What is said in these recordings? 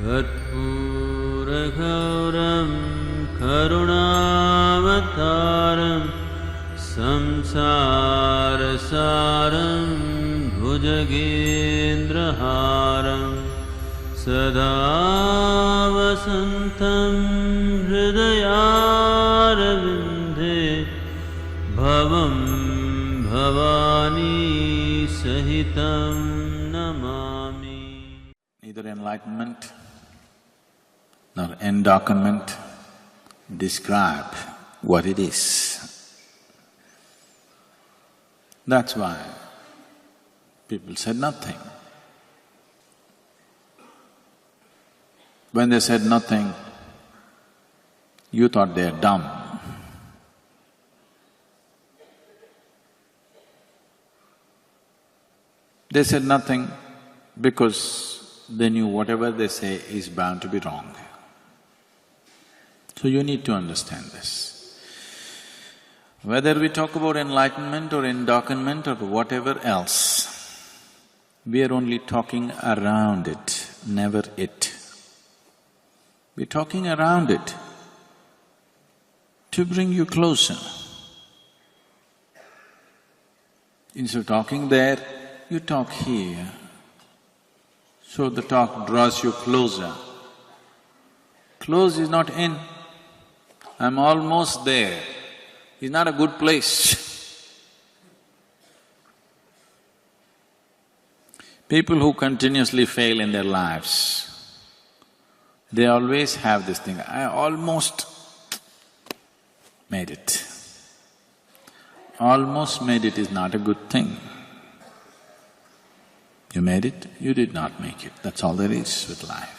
कर्पूरगौरं करुणावतारं संसारसारं भुजगेन्द्रहारं सदा वसन्तं हृदयारविन्दे भवं भवानी सहितं Namami. Neither enlightenment nor endowment describe what it is. That's why people said nothing. When they said nothing, you thought they're dumb. They said nothing because they knew whatever they say is bound to be wrong. So you need to understand this. Whether we talk about enlightenment or endowment or whatever else, we are only talking around it, never it. We're talking around it to bring you closer. Instead of talking there, you talk here. So the talk draws you closer. Close is not in. I'm almost there. It's not a good place. People who continuously fail in their lives, they always have this thing, I almost made it. Almost made it is not a good thing. You made it, you did not make it, that's all there is with life.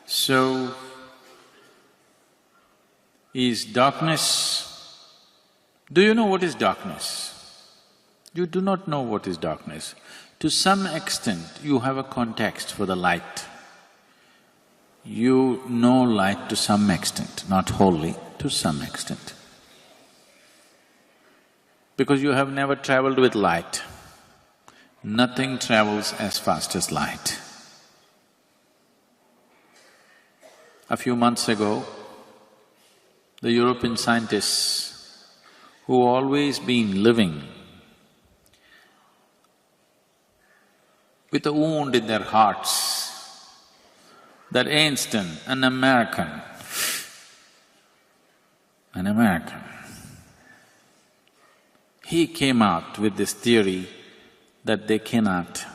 So, is darkness… Do you know what is darkness? You do not know what is darkness. To some extent, you have a context for the light. You know light to some extent, not wholly, to some extent. Because you have never traveled with light. Nothing travels as fast as light. A few months ago, the European scientists who always been living with a wound in their hearts, that instant an American, he came out with this theory that they cannot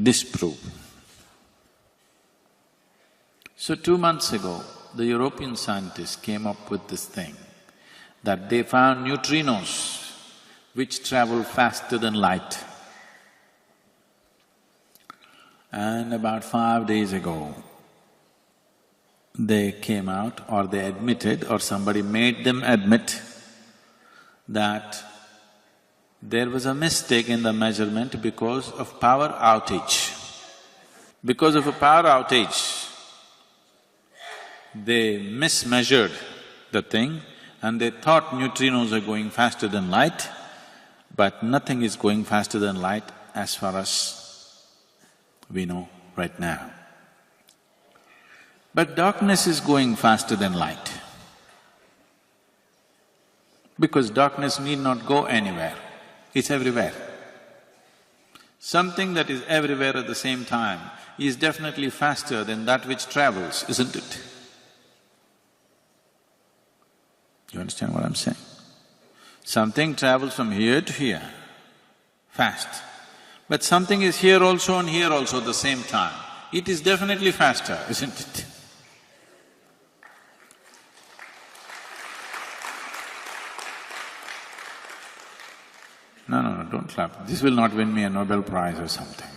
disprove. So 2 months ago, the European scientists came up with this thing, that they found neutrinos which travel faster than light. And about 5 days ago, they came out or they admitted or somebody made them admit that there was a mistake in the measurement because of power outage. Because of a power outage, they mismeasured the thing and they thought neutrinos are going faster than light, but nothing is going faster than light as far as we know right now. But darkness is going faster than light. Because darkness need not go anywhere, it's everywhere. Something that is everywhere at the same time is definitely faster than that which travels, isn't it? You understand what I'm saying? Something travels from here to here, fast. But something is here also and here also at the same time. It is definitely faster, isn't it? No, don't clap. This will not win me a Nobel Prize or something.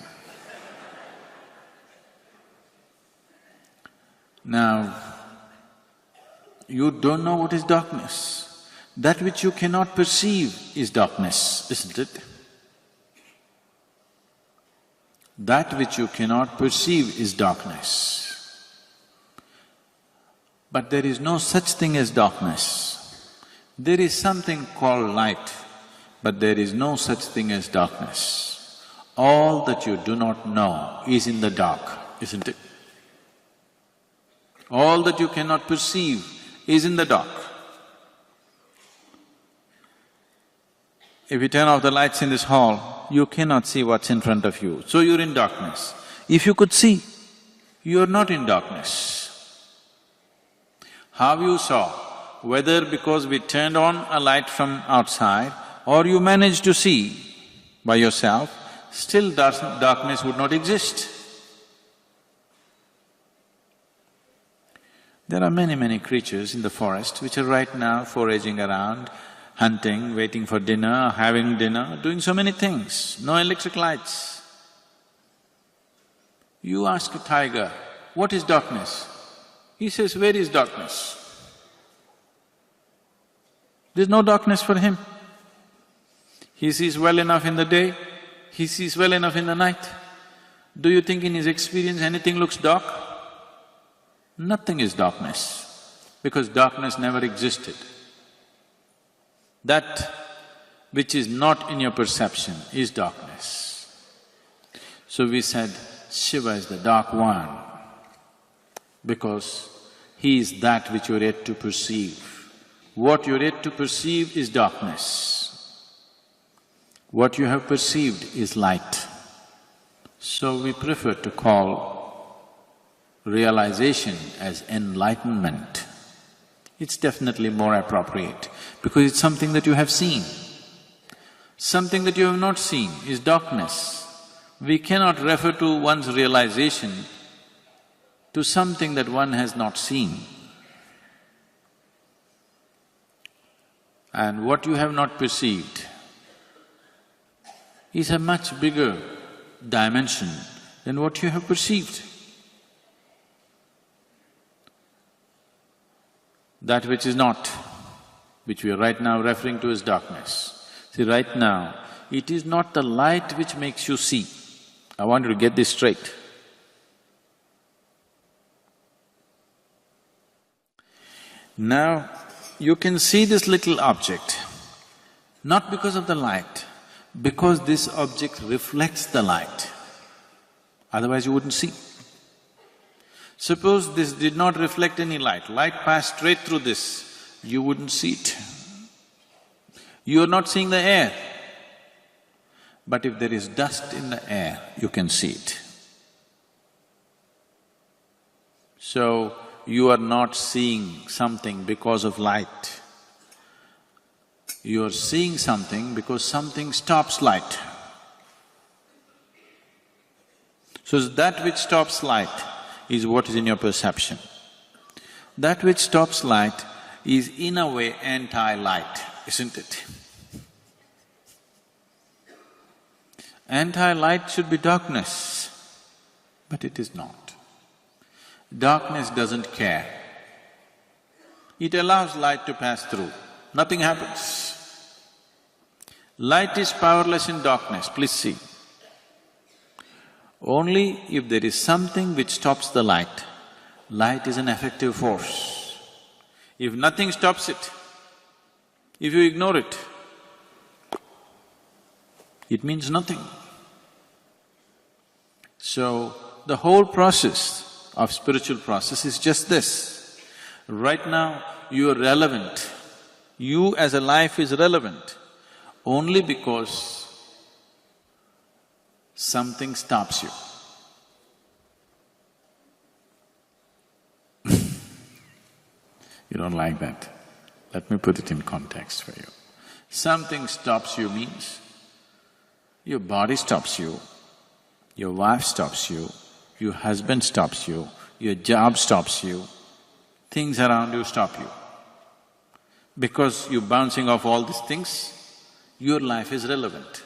Now, you don't know what is darkness. That which you cannot perceive is darkness, isn't it? That which you cannot perceive is darkness. But there is no such thing as darkness. There is something called light, but there is no such thing as darkness. All that you do not know is in the dark. isn't it? All that you cannot perceive is in the dark. If you turn off the lights in this hall, you cannot see what's in front of you, so you're in darkness. If you could see, you're not in darkness. How you saw, whether because we turned on a light from outside or you managed to see by yourself, still darkness would not exist. There are many creatures in the forest which are right now foraging around, hunting, waiting for dinner, having dinner, doing so many things, no electric lights. You ask a tiger, what is darkness? He says, where is darkness? There's no darkness for him. He sees well enough in the day, he sees well enough in the night. Do you think in his experience anything looks dark? Nothing is darkness, because darkness never existed. That which is not in your perception is darkness. So we said, Shiva is the dark one, because he is that which you're yet to perceive. What you're yet to perceive is darkness. What you have perceived is light. So we prefer to call realization as enlightenment. It's definitely more appropriate because it's something that you have seen. Something that you have not seen is darkness. We cannot refer to one's realization to something that one has not seen. And what you have not perceived is a much bigger dimension than what you have perceived. That which is not, which we are right now referring to as darkness. See, right now, it is not the light which makes you see. I want you to get this straight. Now, you can see this little object, not because of the light, because this object reflects the light, otherwise you wouldn't see. Suppose this did not reflect any light, light passed straight through this, you wouldn't see it. You are not seeing the air, but if there is dust in the air, you can see it. So, you are not seeing something because of light. You are seeing something because something stops light. So that which stops light is what is in your perception. That which stops light is in a way anti-light, isn't it? Anti-light should be darkness, but it is not. Darkness doesn't care. It allows light to pass through, nothing happens. Light is powerless in darkness, please see. Only if there is something which stops the light, light is an effective force. If nothing stops it, if you ignore it, it means nothing. So, the whole process of spiritual process is just this. Right now, you are relevant. You as a life is relevant only because something stops you. You don't like that? Let me put it in context for you. Something stops you means your body stops you, your wife stops you, your husband stops you, your job stops you, things around you stop you. Because you're bouncing off all these things, your life is relevant.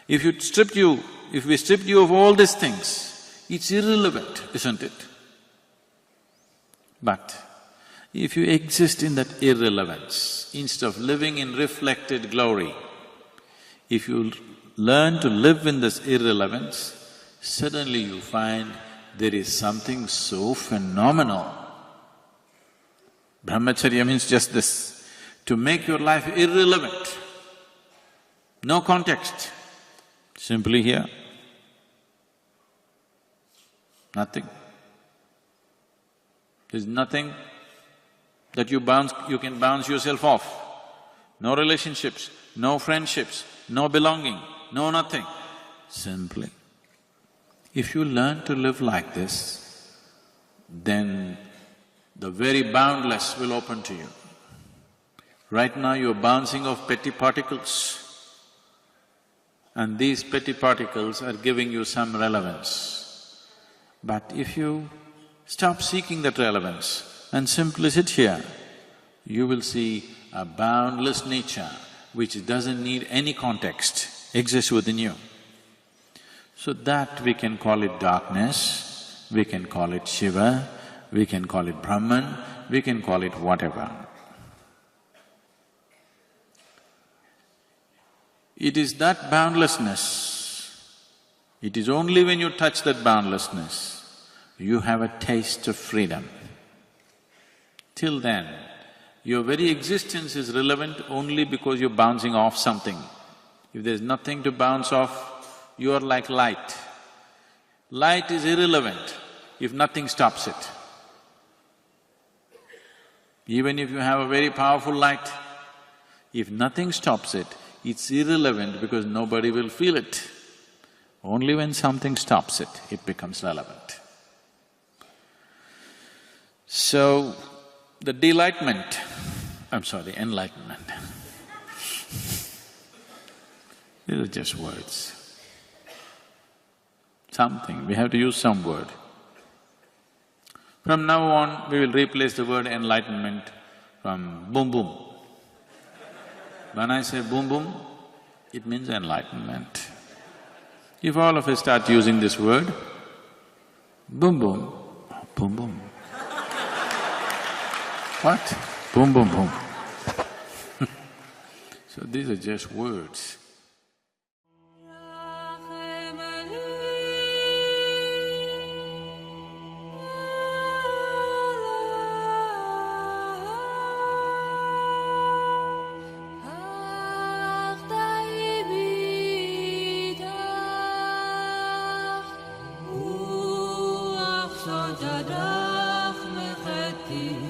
If we stripped you of all these things, it's irrelevant, isn't it? But if you exist in that irrelevance, instead of living in reflected glory, if you learn to live in this irrelevance, suddenly you find there is something so phenomenal. Brahmacharya means just this, to make your life irrelevant, no context, simply here. Nothing. There's nothing that you can bounce yourself off. No relationships, no friendships, no belonging, no nothing. Simply. If you learn to live like this, then the very boundless will open to you. Right now you're bouncing off petty particles, and these petty particles are giving you some relevance. But if you stop seeking that relevance and simply sit here, you will see a boundless nature which doesn't need any context, exists within you. So that we can call it darkness, we can call it Shiva, we can call it Brahman, we can call it whatever. It is that boundlessness, it is only when you touch that boundlessness, you have a taste of freedom. Till then, your very existence is relevant only because you're bouncing off something. If there's nothing to bounce off, you are like light. Light is irrelevant if nothing stops it. Even if you have a very powerful light, if nothing stops it, it's irrelevant because nobody will feel it. Only when something stops it, it becomes relevant. So, the enlightenment, these are just words. Something, we have to use some word. From now on, we will replace the word enlightenment from boom boom. When I say boom boom, it means enlightenment. If all of us start using this word, boom boom, boom boom. What? Boom boom boom. So these are just words. Jadach mecheti